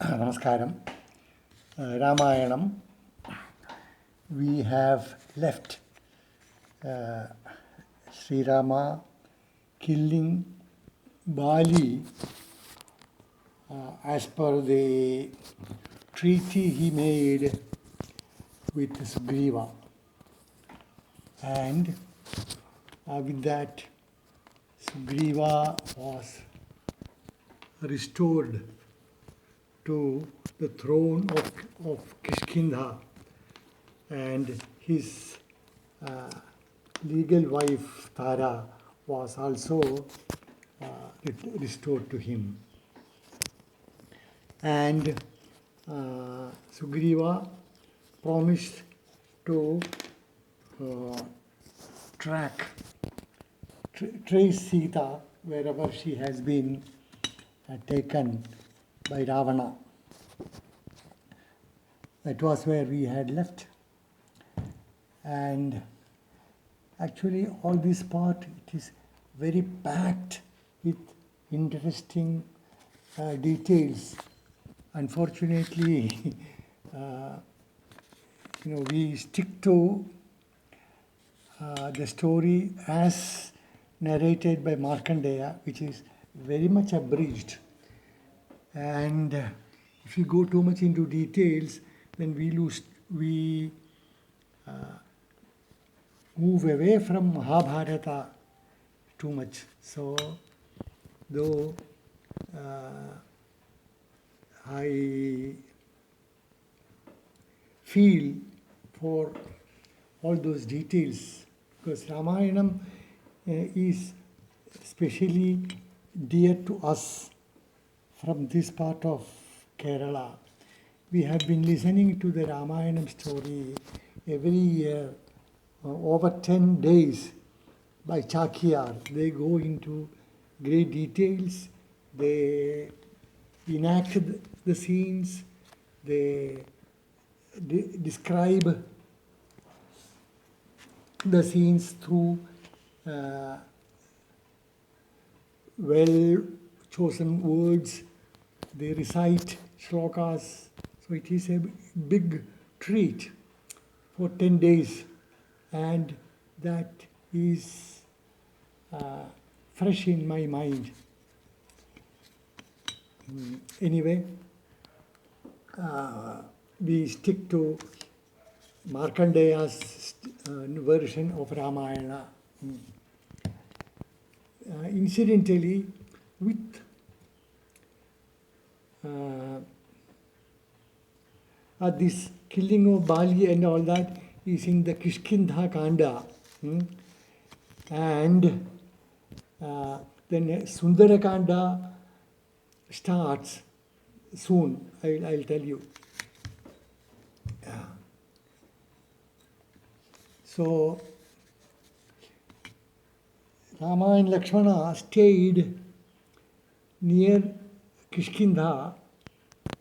Namaskaram. Ramayanam. We have left Sri Rama killing Bali as per the treaty he made with Sugriva. And with that, Sugriva was restored to the throne of Kishkindha, and his legal wife Tara was also restored to him. And Sugriva promised to trace Sita wherever she has been taken by Ravana. That was where we had left. And actually all this part, it is very packed with interesting details. Unfortunately, we stick to the story as narrated by Markandeya, which is very much abridged. And if you go too much into details, then we move away from Mahabharata too much. So, though I feel for all those details, because Ramayanam is especially dear to us from this part of Kerala. We have been listening to the Ramayanam story every year, over 10 days by Chakiyar. They go into great details, they enact the scenes, they describe the scenes through well-chosen words. They recite shlokas. So it is a big treat for 10 days. And that is fresh in my mind. Anyway, we stick to Markandeya's version of Ramayana. Incidentally, with this killing of Bali and all that is in the Kishkindha Kanda. And then Sundara Kanda starts soon, I'll tell you. So, Rama and Lakshmana stayed near Kishkindha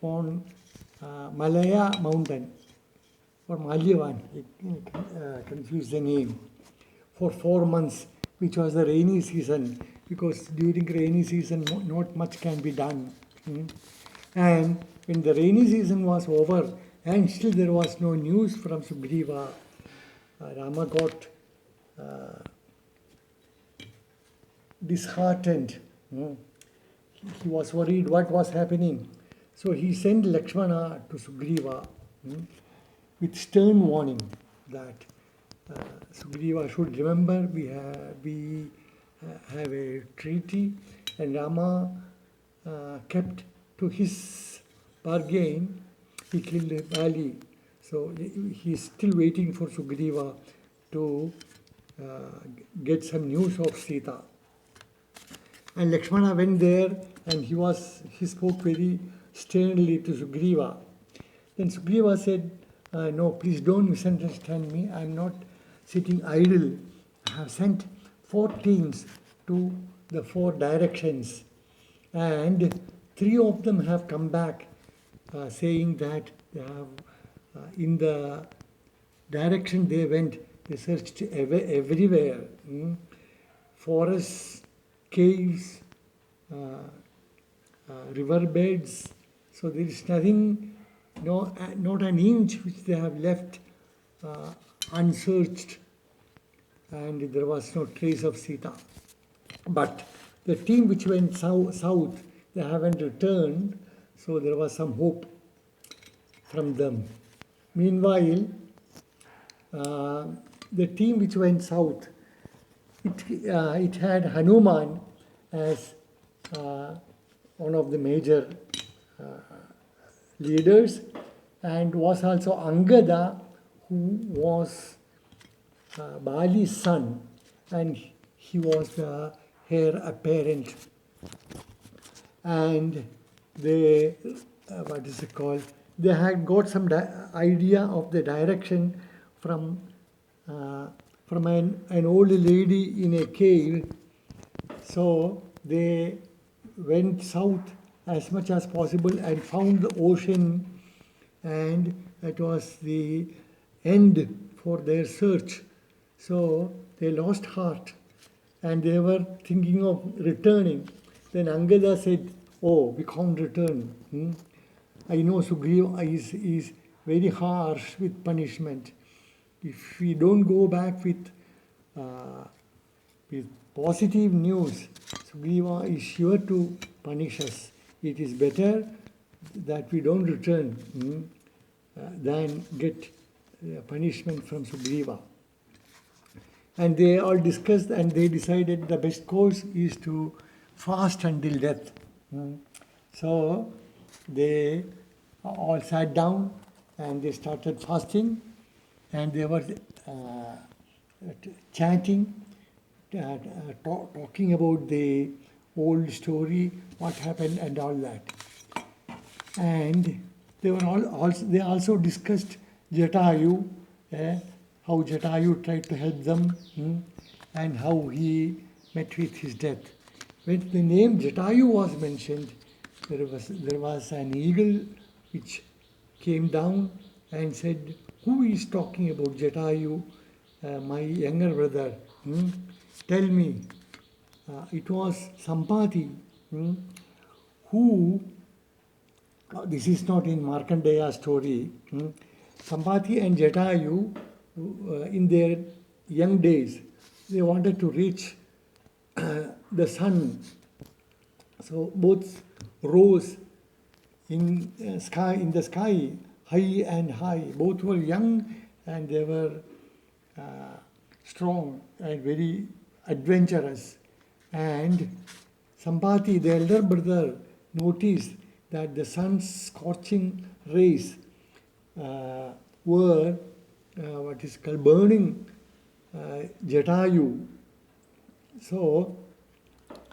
on Malaya mountain, or Malyavan, confused the name, for 4 months, which was the rainy season, because during rainy season not much can be done. And when the rainy season was over and still there was no news from Sugriva, Rama got disheartened. He was worried what was happening. So he sent Lakshmana to Sugriva with stern warning that Sugriva should remember we have a treaty, and Rama kept to his bargain. He killed Bali. So he is still waiting for Sugriva to get some news of Sita. And Lakshmana went there, and he spoke very sternly to Sugriva. Then Sugriva said, no, please don't misunderstand me. I am not sitting idle. I have sent 4 teams to the 4 directions, and 3 of them have come back saying that they have, in the direction they went, they searched everywhere. Forests, caves, riverbeds. So there is nothing, not an inch which they have left unsearched, and there was no trace of Sita. But the team which went south, they haven't returned, so there was some hope from them. Meanwhile, the team which went south, it had Hanuman as one of the major leaders, and was also Angada, who was Bali's son, and he was the heir apparent. And they, what is it called? They had got some idea of the direction from an old lady in a cave. So they went south as much as possible and found the ocean, and it was the end for their search. So they lost heart and they were thinking of returning. Then Angada said, "Oh, we can't return. I know Sugriva is very harsh with punishment. If we don't go back with positive news, Sugriva is sure to punish us. It is better that we don't return than get punishment from Sugriva." And they all discussed and they decided the best course is to fast until death. So they all sat down and they started fasting, and they were chanting, talking about the old story, what happened and all that. And they also discussed Jatayu, how Jatayu tried to help them, and how he met with his death. When the name Jatayu was mentioned, there was an eagle which came down and said, "Who is talking about Jatayu, my younger brother? Tell me." It was Sampati, who, this is not in Markandeya story, Sampati and Jatayu, in their young days, they wanted to reach the sun. So both rose in the sky, high and high. Both were young and they were strong and very adventurous. And Sampati, the elder brother, noticed that the sun's scorching rays were burning Jatayu. So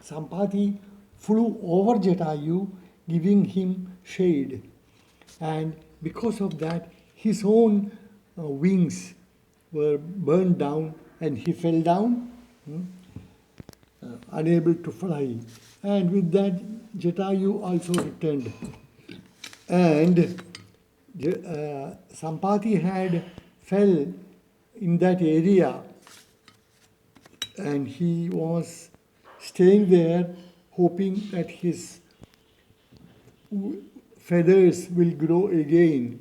Sampati flew over Jatayu, giving him shade. And because of that, his own wings were burned down and he fell down, unable to fly. And with that, Jatayu also returned. And Sampati had fell in that area, and he was staying there hoping that his feathers will grow again.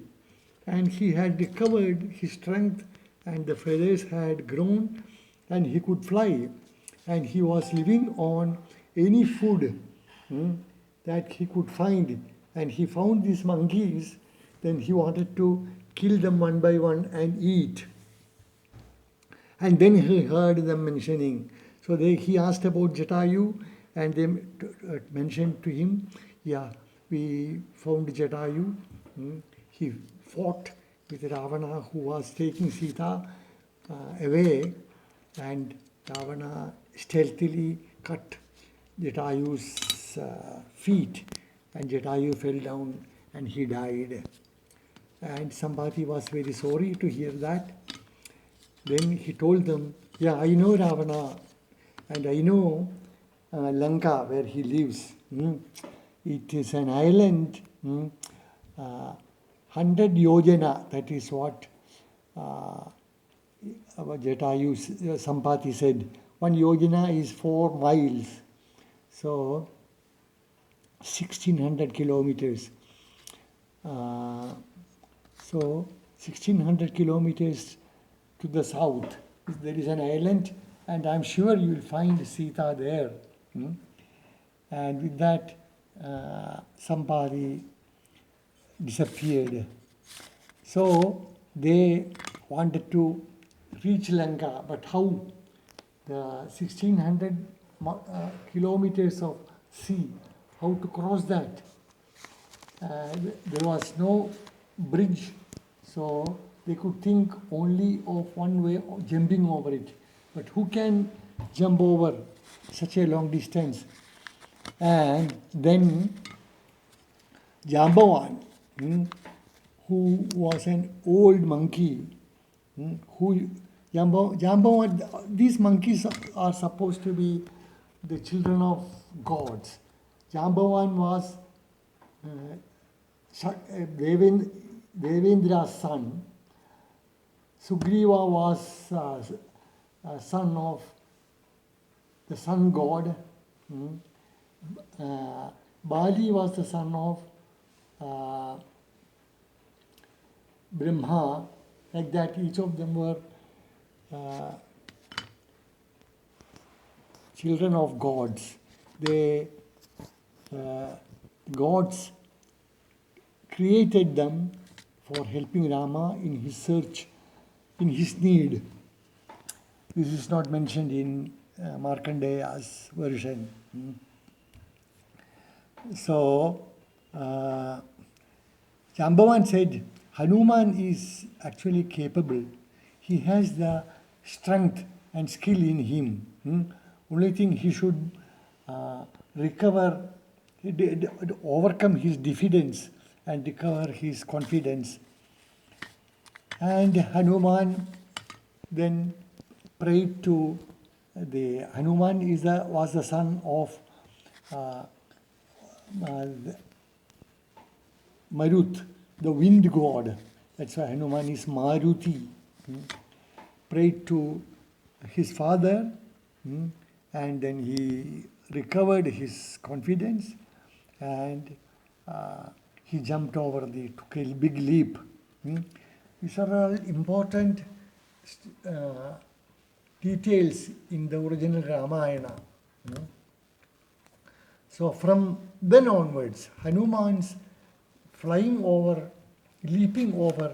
And he had recovered his strength and the feathers had grown and he could fly. And he was living on any food that he could find. And he found these monkeys, then he wanted to kill them one by one and eat. And then he heard them mentioning. So he asked about Jatayu, and they mentioned to him, "Yeah, we found Jatayu. He fought with Ravana, who was taking Sita away, and Ravana stealthily cut Jatayu's feet, and Jatayu fell down and he died." And Sampati was very sorry to hear that. Then he told them, "Yeah, I know Ravana, and I know Lanka, where he lives. It is an island, 100 yojana, that is what Jatayu, Sampati said. 1 yojana is 4 miles. So 1600 kilometers. So 1600 kilometers to the south, there is an island, and I'm sure you will find Sita there. And with that, Sampadi disappeared. So they wanted to reach Lanka, but how? The 1600 kilometers of sea, how to cross that? There was no bridge, so they could think only of one way of jumping over it. But who can jump over such a long distance? And then Jambavan, who was an old monkey, Jambavan, these monkeys are supposed to be the children of gods. Jambavan was Devendra's son. Sugriva was son of the sun god. Bali was the son of Brahma. Like that, each of them were children of gods. They gods created them for helping Rama in his search, in his need. This is not mentioned in Markandeya's version. So, Jambavan said, Hanuman is actually capable. He has the strength and skill in him. Only thing he should overcome his diffidence and recover his confidence. And Hanuman then prayed to Hanuman was the son of Marut, the wind god. That's why Hanuman is Maruti. Prayed to his father, and then he recovered his confidence, and he jumped over took a big leap. These are all important details in the original Ramayana. So from then onwards, Hanuman's flying over, leaping over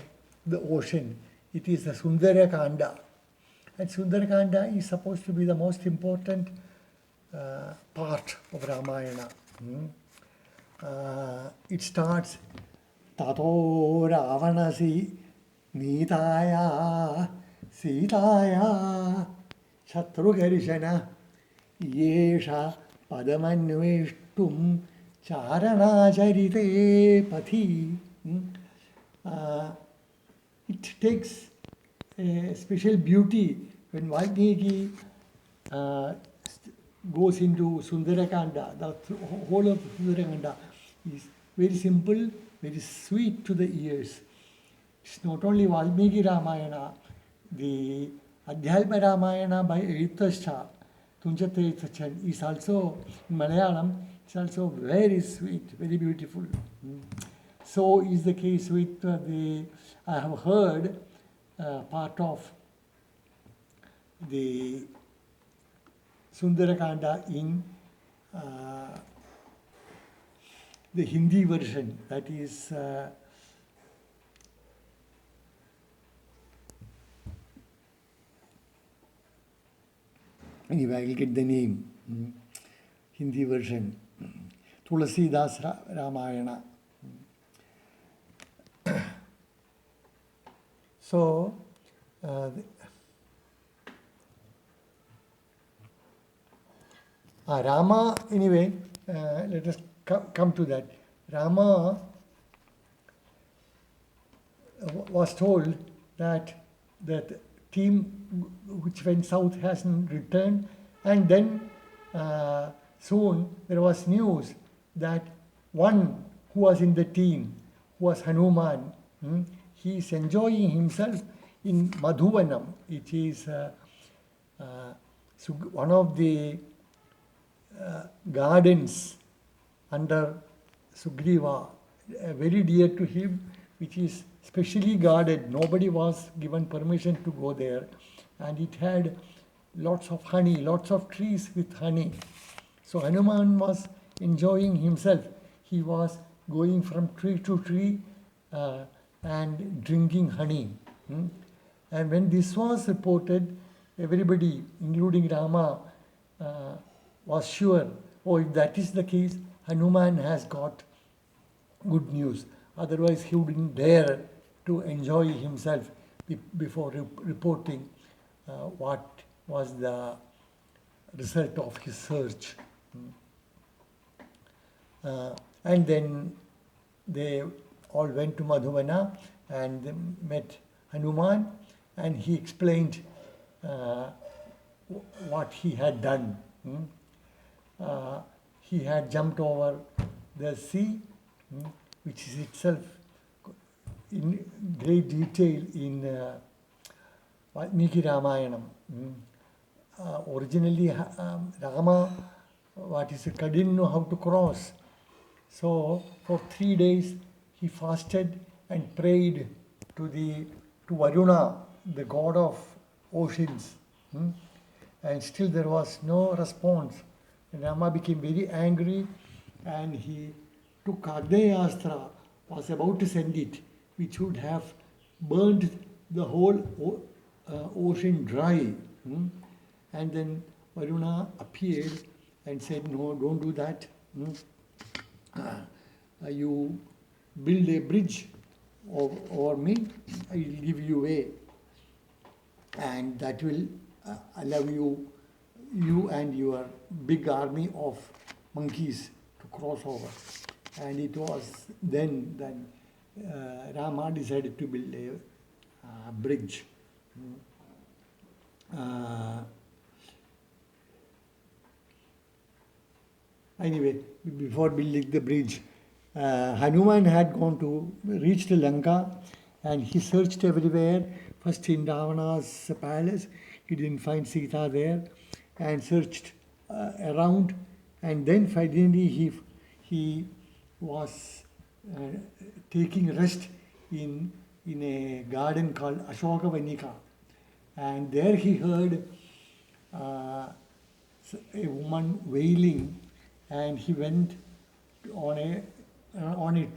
the ocean, it is the Sundara Kanda. And Sundara Kanda is supposed to be the most important part of Ramayana. It starts, Tato Ravanasi Nitaya Sitaya Shatrugarishana Yesha Padamanveshtum Charanacharite Pati. It takes a special beauty when Valmiki goes into Sundarakanda. The whole of Sundarakanda is very simple, very sweet to the ears. It's not only Valmiki Ramayana, the Adhyalpa Ramayana by Edittascha, Tunjata Edittascha, is also in Malayalam. It's also very sweet, very beautiful. So is the case with I have heard part of the Sundarakanda in the Hindi version, that is anyway, I will get the name. Hindi version, Tulasidas Ramayana. So, Rama, anyway, let us come to that. Rama was told that the team which went south hasn't returned, and then soon there was news that one who was in the team, who was Hanuman, he is enjoying himself in Madhuvanam. It is one of the gardens under Sugriva, very dear to him, which is specially guarded. Nobody was given permission to go there. And it had lots of honey, lots of trees with honey. So Hanuman was enjoying himself. He was going from tree to tree and drinking honey. And when this was reported, everybody, including Rama, was sure, oh, if that is the case, Hanuman has got good news. Otherwise, he wouldn't dare to enjoy himself before reporting what was the result of his search. And then they all went to Madhuvana and they met Hanuman, and he explained what he had done. He had jumped over the sea, which is itself in great detail in Valmiki Ramayanam. Originally, Rama, didn't know how to cross. So for 3 days he fasted and prayed to Varuna, the god of oceans. And still there was no response. And Rama became very angry, and he took Agneya was about to send it, which would have burned the whole ocean dry. And then Varuna appeared and said, no, don't do that. You build a bridge over me, I will give you way. And that will allow you and your big army of monkeys to cross over. And it was then that Rama decided to build a bridge. Anyway, before building the bridge, Hanuman had gone to reach the Lanka, and he searched everywhere. First in Ravana's palace, he didn't find Sita there, and searched around, and then finally he was taking rest in a garden called Ashoka Vanika, and there he heard a woman wailing, and he went on a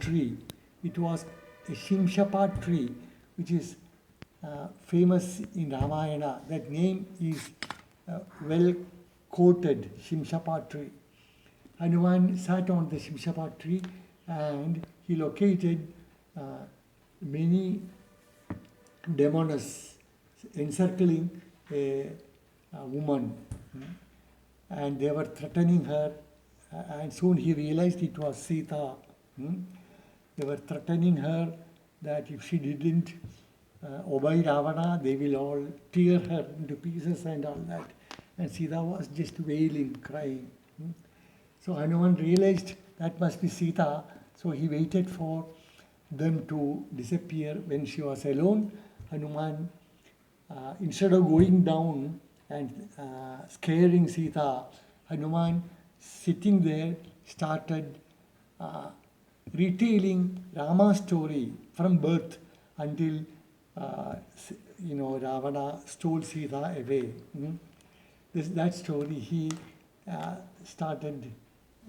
tree. It was a Shimshapa tree, which is famous in Ramayana. That name is well quoted, Shimshapa tree. Hanuman sat on the Shimshapa tree, and he located many demonas encircling a woman, and they were threatening her, and soon he realized it was Sita. They were threatening her that if she didn't obey Ravana, they will all tear her into pieces and all that. And Sita was just wailing, crying. So Hanuman realized that must be Sita, so he waited for them to disappear. When she was alone, Hanuman, instead of going down and scaring Sita, Hanuman, sitting there, started retailing Rama's story from birth until Ravana stole Sita away. That story he started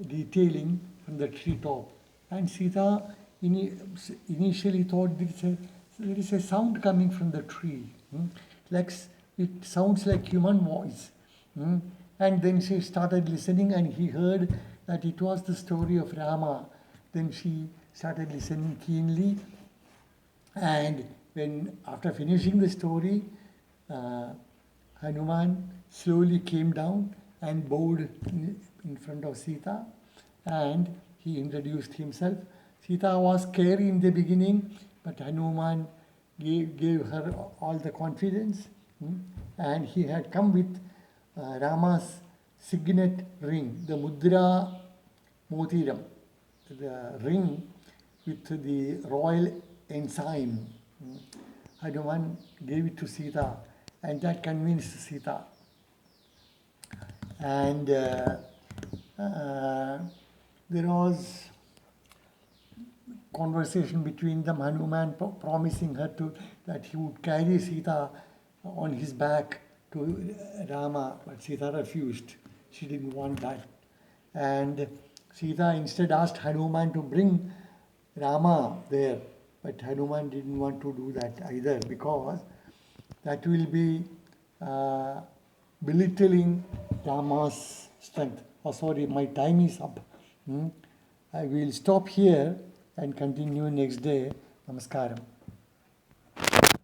detailing from the treetop. And Sita initially thought there is a sound coming from the tree. It sounds like human voice. And then she started listening, and he heard that it was the story of Rama. Then she started listening keenly, and after finishing the story, Hanuman slowly came down and bowed in front of Sita, and he introduced himself. Sita was scary in the beginning, but Hanuman gave her all the confidence, and he had come with Rama's signet ring, the Mudra Motiram, the ring with the royal ensign. Hanuman gave it to Sita, and that convinced Sita. And there was conversation between them, Hanuman promising her that he would carry Sita on his back to Rama, but Sita refused. She didn't want that. And Sita instead asked Hanuman to bring Rama there, but Hanuman didn't want to do that either, because that will be belittling Rama's strength. Oh, sorry, my time is up. I will stop here and continue next day. Namaskaram.